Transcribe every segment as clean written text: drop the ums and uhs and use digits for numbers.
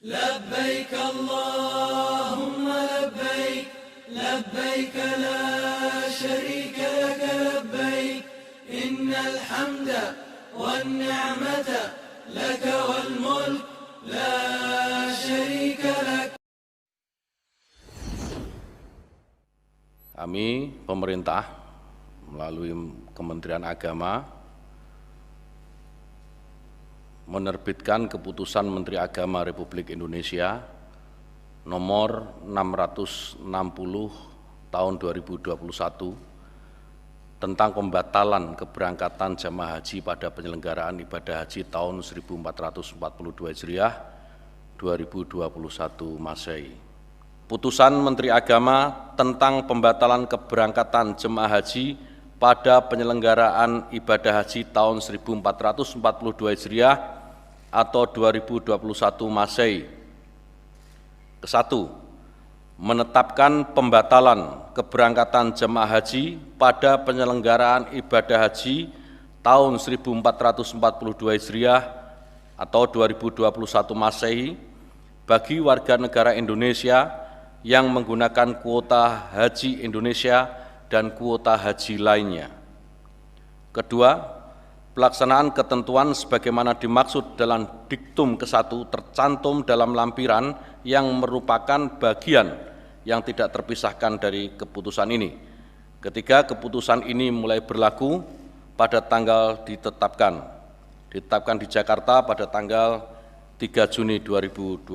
لبيك اللهم لبيك لبيك لا شريك لك لبيك إن الحمد والنعمة لك والملك لا شريك لك. Kami pemerintah melalui Kementerian Agama menerbitkan keputusan Menteri Agama Republik Indonesia nomor 660 tahun 2021 tentang pembatalan keberangkatan jamaah haji pada penyelenggaraan ibadah haji tahun 1442 Hijriah 2021 Masehi. Putusan Menteri Agama tentang pembatalan keberangkatan jemaah haji pada penyelenggaraan ibadah haji tahun 1442 Hijriah atau 2021 Masehi. Kesatu, menetapkan pembatalan keberangkatan jemaah haji pada penyelenggaraan ibadah haji tahun 1442 Hijriah atau 2021 Masehi bagi warga negara Indonesia yang menggunakan kuota haji Indonesia dan kuota haji lainnya. Kedua, pelaksanaan ketentuan sebagaimana dimaksud dalam diktum ke-1 tercantum dalam lampiran yang merupakan bagian yang tidak terpisahkan dari keputusan ini. Ketika keputusan ini mulai berlaku pada tanggal ditetapkan di Jakarta pada tanggal 3 Juni 2021.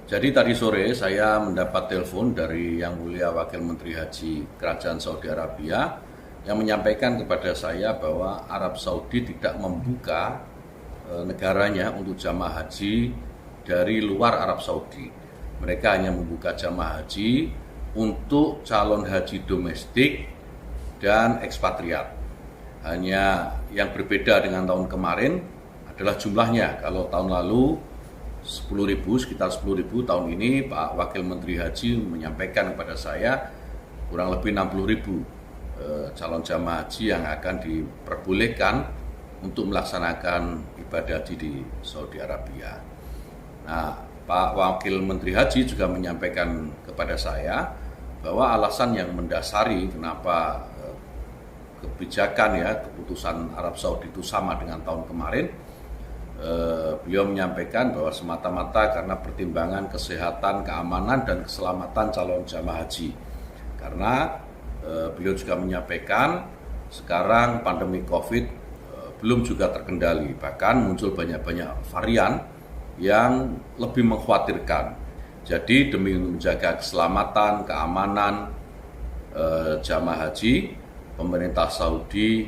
Jadi tadi sore saya mendapat telepon dari Yang Mulia Wakil Menteri Haji Kerajaan Saudi Arabia yang menyampaikan kepada saya bahwa Arab Saudi tidak membuka negaranya untuk jamaah haji dari luar Arab Saudi. Mereka hanya membuka jamaah haji untuk calon haji domestik dan ekspatriat. Hanya yang berbeda dengan tahun kemarin adalah jumlahnya. Kalau tahun lalu 10.000, sekitar 10.000, tahun ini Pak Wakil Menteri Haji menyampaikan kepada saya kurang lebih 60.000 calon jamaah haji yang akan diperbolehkan untuk melaksanakan ibadah haji di Saudi Arabia. Nah, Pak Wakil Menteri Haji juga menyampaikan kepada saya bahwa alasan yang mendasari kenapa kebijakan keputusan Arab Saudi itu sama dengan tahun kemarin, beliau menyampaikan bahwa semata-mata karena pertimbangan kesehatan, keamanan, dan keselamatan calon jamaah haji. Karena beliau juga menyampaikan sekarang pandemi COVID belum juga terkendali, bahkan muncul banyak-banyak varian yang lebih mengkhawatirkan. Jadi demi menjaga keselamatan, keamanan jamaah haji, pemerintah Saudi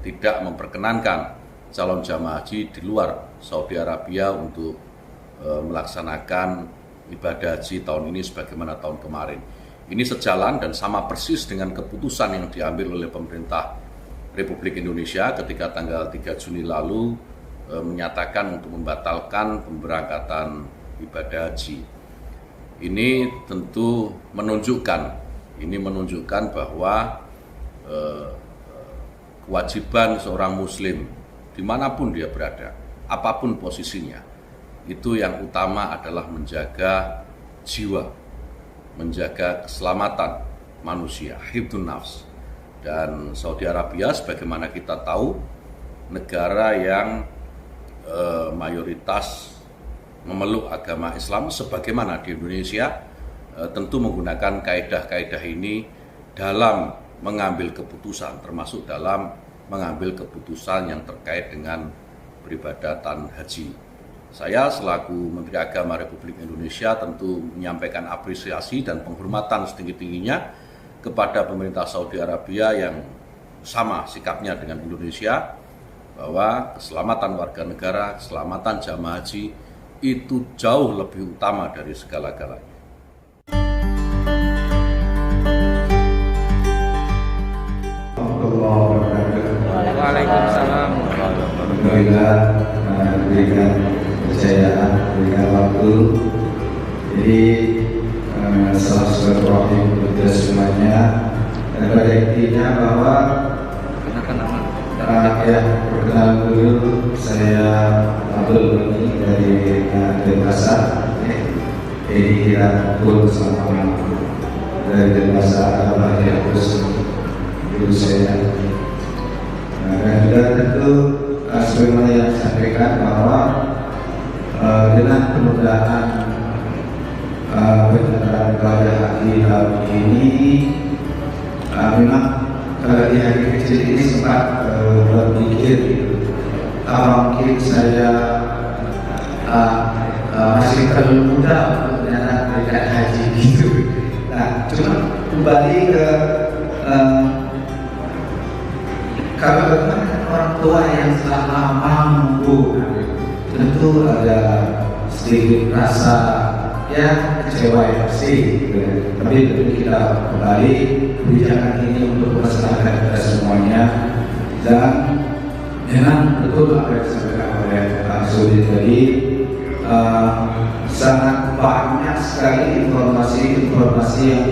tidak memperkenankan calon jamaah haji di luar Saudi Arabia untuk melaksanakan ibadah haji tahun ini sebagaimana tahun kemarin. Ini sejalan dan sama persis dengan keputusan yang diambil oleh pemerintah Republik Indonesia ketika tanggal 3 Juni lalu menyatakan untuk membatalkan pemberangkatan ibadah haji. Ini tentu menunjukkan bahwa kewajiban seorang muslim dimanapun dia berada, apapun posisinya, itu yang utama adalah menjaga jiwa, menjaga keselamatan manusia, hifdzun nafs. Dan Saudi Arabia sebagaimana kita tahu, negara yang mayoritas memeluk agama Islam sebagaimana di Indonesia, tentu menggunakan kaidah-kaidah ini dalam mengambil keputusan, termasuk dalam mengambil keputusan yang terkait dengan peribadatan haji. Saya selaku Menteri Agama Republik Indonesia tentu menyampaikan apresiasi dan penghormatan setinggi-tingginya kepada pemerintah Saudi Arabia yang sama sikapnya dengan Indonesia, bahwa keselamatan warga negara, keselamatan jamaah haji itu jauh lebih utama dari segala-galanya. Waalaikumsalam. Alhamdulillah diberikan kepercayaan, diberikan waktu. Jadi salam silaturahim untuk kita semuanya. Dan pada intinya bahwa perkenalan dulu, saya Abdul Ghani dari Denpasar. Ini kita kumpul bersama dari Denpasar, Abah Yaakus, guru saya. Dan juga tentu sebagaimana yang disampaikan bahwa dengan penundaan penyelenggaraan ibadah haji tahun ini, memang di hari kecil ini sempat berpikir mungkin saya masih terlalu muda untuk menjalankan haji gitu. Nah, cuma kembali ke kalau bagaimana orang tua yang telah lama menunggu, tentu ada sedikit rasa kecewa yang pasti. Tapi tentu kita kembali kebijakan ini untuk masyarakat kita semuanya, dan memang betul apa yang disampaikan oleh Pak Sudi tadi, sangat banyak sekali informasi yang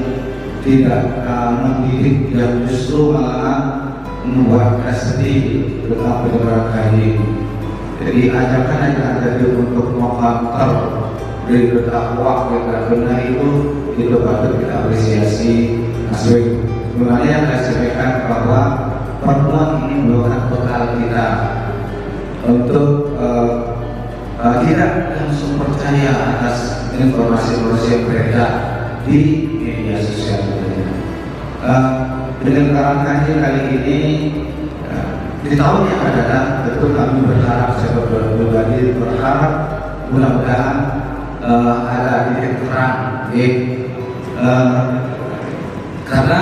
tidak mendidik, yang justru malahan membuat kita sedih tentang penyelenggaraan haji. Jadi ajakan tadi untuk mengkantor dari bertakwa yang benar itu patut kita apresiasi. Sebenarnya yang saya sampaikan bahwa pertemuan ini merupakan total kita untuk tidak langsung percaya atas informasi-informasi yang beredar di media sosial. Penyelenggaraan haji kali ini di tahun yang akan datang, tentu kami berharap, saya pribadi berharap mudah-mudahan ada titik terang, karena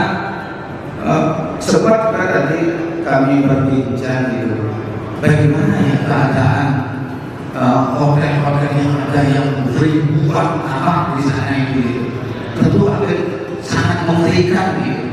sempat tadi kami berbincang gitu, bagaimana ya keadaan hotel-hotel yang ada yang ribuan kamar di sana itu, tentu akan sangat mengerikan gitu.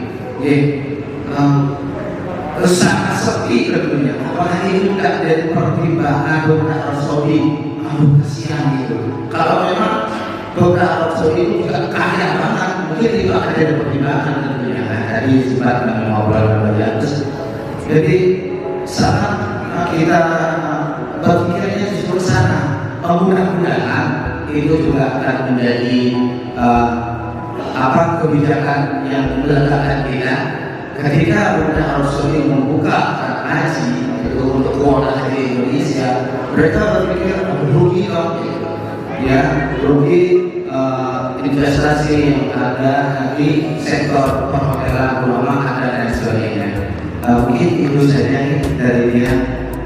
Sangat sepi tentunya, apalagi itu tidak dari pertimbangan beberapa Arab Saudi. Kasihan gitu. Kalau memang beberapa Arab Saudi itu juga kaya banget, mungkin itu akan ada pertimbangan tentunya. Tadi sempat mengobrol dengan Yaakus. Jadi sangat kita berpikirnya justru sana. Mudah-mudahan itu juga akan menjadi kebijakan yang melegakan kita ketika pemerintah Arab Saudi membuka haji itu untuk kuota haji Indonesia. Mereka berpikir rugi dong, rugi investasi yang ada di sektor perhotelan, rumah makan dan sebagainya. Mungkin itu saja dari dia.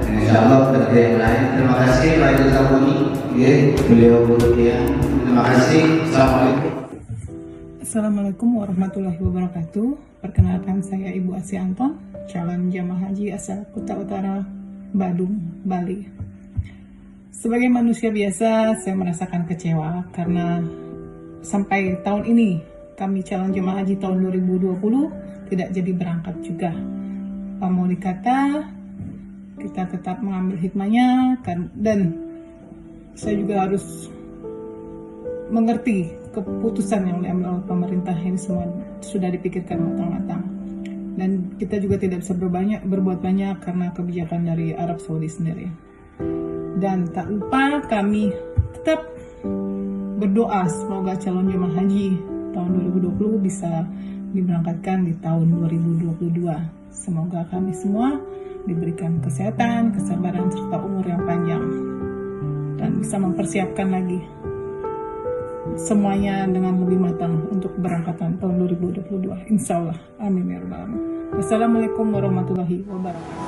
Insya Allah ada yang lain. Terima kasih Pak Yaakus, beliau dia. Terima kasih. Assalamualaikum. Assalamualaikum warahmatullahi wabarakatuh. Perkenalkan, saya Ibu Asy Anton, calon jamaah haji asal Kuta Utara, Badung, Bali. Sebagai manusia biasa, saya merasakan kecewa karena sampai tahun ini kami calon jamaah haji tahun 2020 tidak jadi berangkat juga. Mau dikata, kita tetap mengambil hikmahnya dan saya juga harus mengerti keputusan yang diambil oleh pemerintah. Ini semua sudah dipikirkan matang-matang, dan kita juga tidak bisa berbuat banyak karena kebijakan dari Arab Saudi sendiri. Dan tak lupa kami tetap berdoa semoga calon jemaah haji tahun 2020 bisa diberangkatkan di tahun 2022. Semoga kami semua diberikan kesehatan, kesabaran, serta umur yang panjang, dan bisa mempersiapkan lagi semuanya dengan lebih matang untuk keberangkatan tahun 2022. Insya Allah. Amin ya rabbal alamin. Wassalamualaikum warahmatullahi wabarakatuh.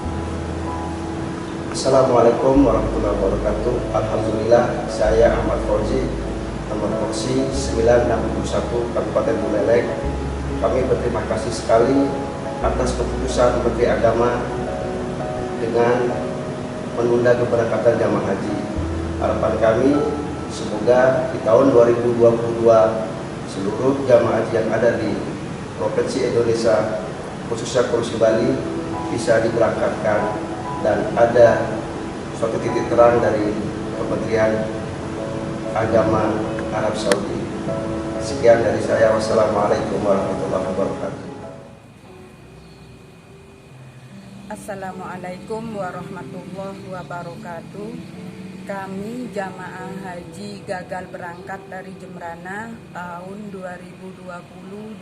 Assalamualaikum warahmatullahi wabarakatuh. Alhamdulillah, saya Ahmad Fauzi, nomor kursi 961 Kabupaten Buleleng. Kami berterima kasih sekali atas keputusan Menteri Agama dengan menunda keberangkatan jamaah haji. Harapan kami semoga di tahun 2022 seluruh jamaah haji yang ada di Provinsi Indonesia, khususnya Provinsi Bali, bisa diberangkatkan dan ada suatu titik terang dari Kementerian Agama Arab Saudi. Sekian dari saya. Wassalamualaikum warahmatullahi wabarakatuh. Assalamualaikum warahmatullahi wabarakatuh. Kami jamaah haji gagal berangkat dari Jembrana tahun 2020-2021.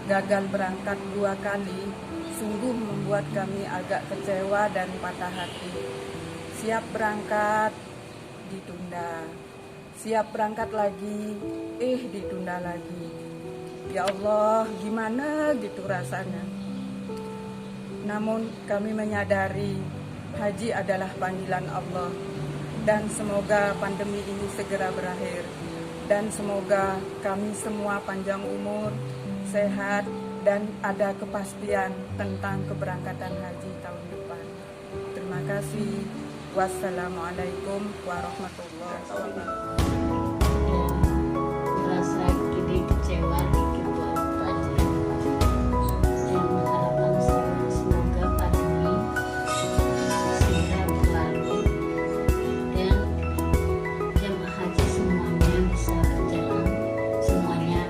Gagal berangkat 2 kali sungguh membuat kami agak kecewa dan patah hati. Siap berangkat, ditunda. Siap berangkat lagi, ditunda lagi. Ya Allah, gimana gitu rasanya. Namun kami menyadari haji adalah panggilan Allah, dan semoga pandemi ini segera berakhir, dan semoga kami semua panjang umur, sehat, dan ada kepastian tentang keberangkatan haji tahun depan. Terima kasih. Wassalamualaikum warahmatullahi wabarakatuh. Merasa jadi kecewa di kedua pelajaran, dan harapan saya semoga pandemi segera berlalu dan jemaah haji semuanya bisa berjalan, semuanya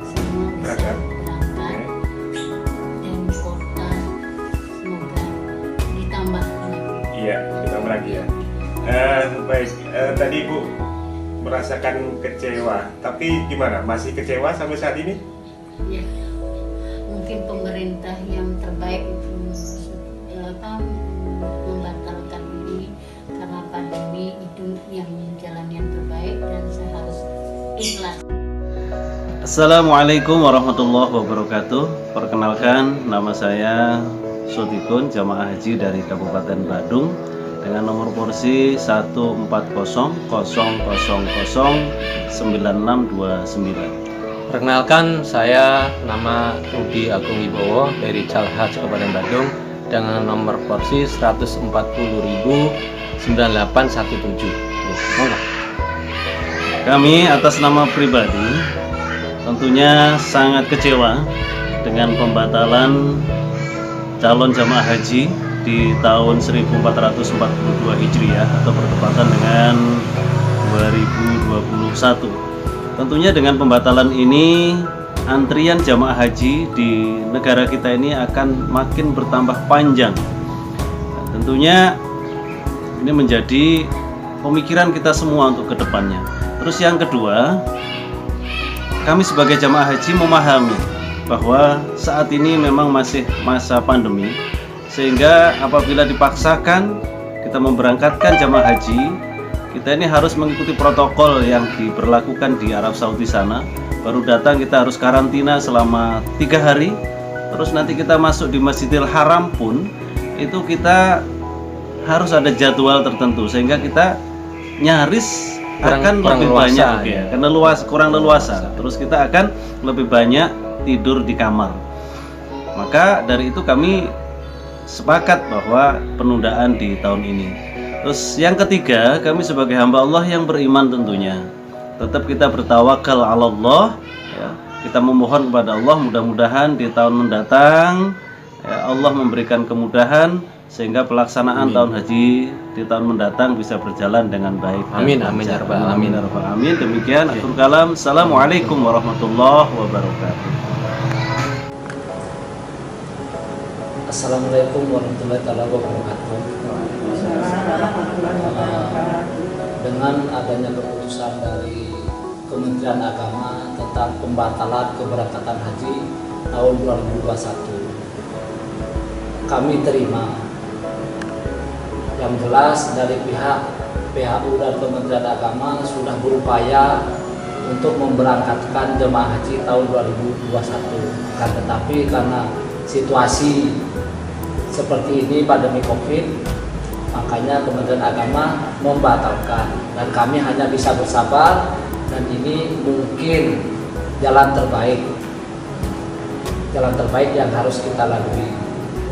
semua bisa berangkat, dan kuota semoga ditambah lagi. Iya, ditambah lagi ya. Baik, tadi Ibu merasakan kecewa, tapi gimana? Masih kecewa sampai saat ini? Ya, mungkin pemerintah yang terbaik membatalkan ini karena pandemi itu yang jalan yang terbaik, dan saya harus ikhlas. Assalamualaikum warahmatullahi wabarakatuh. Perkenalkan, nama saya Sotikun, jamaah haji dari Kabupaten Badung dengan nomor porsi 140009629. Perkenalkan, saya nama Rudi Agung Wibowo dari Calhaj Kabupaten Badung dengan nomor porsi 140.09817. Kami atas nama pribadi tentunya sangat kecewa dengan pembatalan calon jamaah haji di tahun 1442 Hijriah atau bertepatan dengan 2021. Tentunya dengan pembatalan ini antrian jamaah haji di negara kita ini akan makin bertambah panjang. Tentunya ini menjadi pemikiran kita semua untuk kedepannya. Terus yang kedua, kami sebagai jamaah haji memahami bahwa saat ini memang masih masa pandemi, sehingga apabila dipaksakan kita memberangkatkan jamaah haji, kita ini harus mengikuti protokol yang diberlakukan di Arab Saudi sana. Baru datang kita harus karantina selama 3 hari. Terus nanti kita masuk di Masjidil Haram pun itu kita harus ada jadwal tertentu, sehingga kita nyaris akan lebih banyak ya, karena kurang leluasa. Terus kita akan lebih banyak tidur di kamar. Maka dari itu kami sepakat bahwa penundaan di tahun ini. Terus yang ketiga, kami sebagai hamba Allah yang beriman tentunya tetap kita bertawakal ala Allah ya. Kita memohon kepada Allah mudah-mudahan di tahun mendatang ya, Allah memberikan kemudahan sehingga pelaksanaan tahun haji di tahun mendatang bisa berjalan dengan baik. Amin, amin ya rabbal alamin. Amin. Demikian akhirul kalam. Assalamualaikum warahmatullahi wabarakatuh. Assalamualaikum warahmatullahi wabarakatuh. Dengan adanya keputusan dari Kementerian Agama tentang pembatalan keberangkatan haji tahun 2021, kami terima. Yang jelas dari pihak PHU dan Kementerian Agama sudah berupaya untuk memberangkatkan jemaah haji tahun 2021. Tetapi karena situasi seperti ini pandemi COVID, makanya Kementerian Agama membatalkan dan kami hanya bisa bersabar, dan ini mungkin jalan terbaik yang harus kita lalui.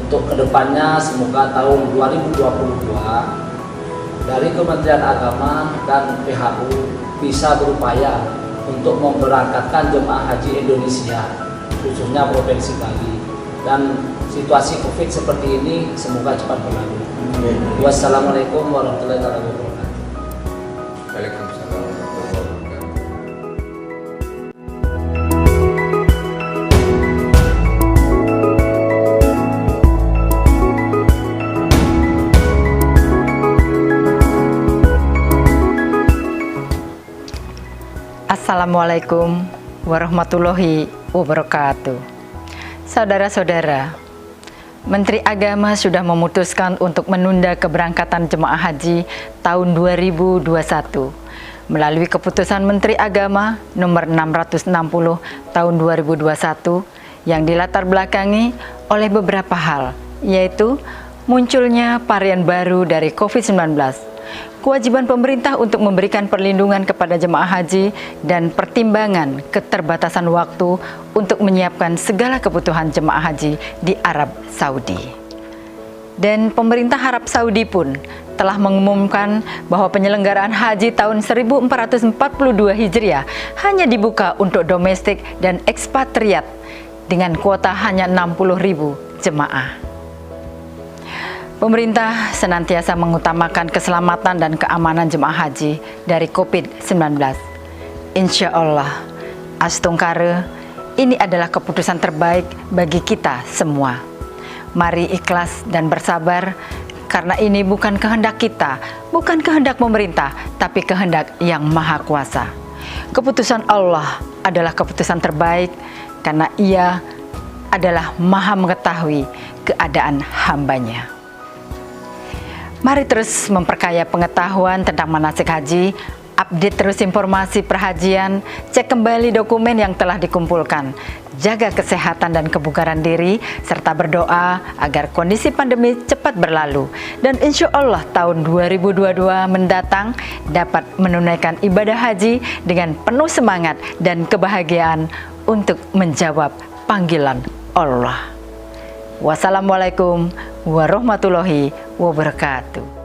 Untuk kedepannya semoga tahun 2022 dari Kementerian Agama dan PHU bisa berupaya untuk memberangkatkan jemaah haji Indonesia, khususnya Provinsi Bali. Dan situasi COVID seperti ini semoga cepat berlalu. Wassalamualaikum warahmatullahi wabarakatuh. Waalaikumsalam warahmatullahi wabarakatuh. Assalamualaikum warahmatullahi wabarakatuh. Saudara-saudara, Menteri Agama sudah memutuskan untuk menunda keberangkatan jemaah haji tahun 2021 melalui keputusan Menteri Agama nomor 660 tahun 2021 yang dilatar belakangi oleh beberapa hal, yaitu munculnya varian baru dari COVID-19, kewajiban pemerintah untuk memberikan perlindungan kepada jemaah haji, dan pertimbangan keterbatasan waktu untuk menyiapkan segala kebutuhan jemaah haji di Arab Saudi. Dan pemerintah Arab Saudi pun telah mengumumkan bahwa penyelenggaraan haji tahun 1442 Hijriah hanya dibuka untuk domestik dan ekspatriat dengan kuota hanya 60.000 jemaah. Pemerintah senantiasa mengutamakan keselamatan dan keamanan jemaah haji dari COVID-19. Insya Allah, Astungkare, ini adalah keputusan terbaik bagi kita semua. Mari ikhlas dan bersabar, karena ini bukan kehendak kita, bukan kehendak pemerintah, tapi kehendak yang Maha Kuasa. Keputusan Allah adalah keputusan terbaik, karena Ia adalah Maha mengetahui keadaan hambanya. Mari terus memperkaya pengetahuan tentang manasik haji, update terus informasi perhajian, cek kembali dokumen yang telah dikumpulkan, jaga kesehatan dan kebugaran diri, serta berdoa agar kondisi pandemi cepat berlalu. Dan insya Allah tahun 2022 mendatang dapat menunaikan ibadah haji dengan penuh semangat dan kebahagiaan untuk menjawab panggilan Allah. Wassalamualaikum warahmatullahi wabarakatuh.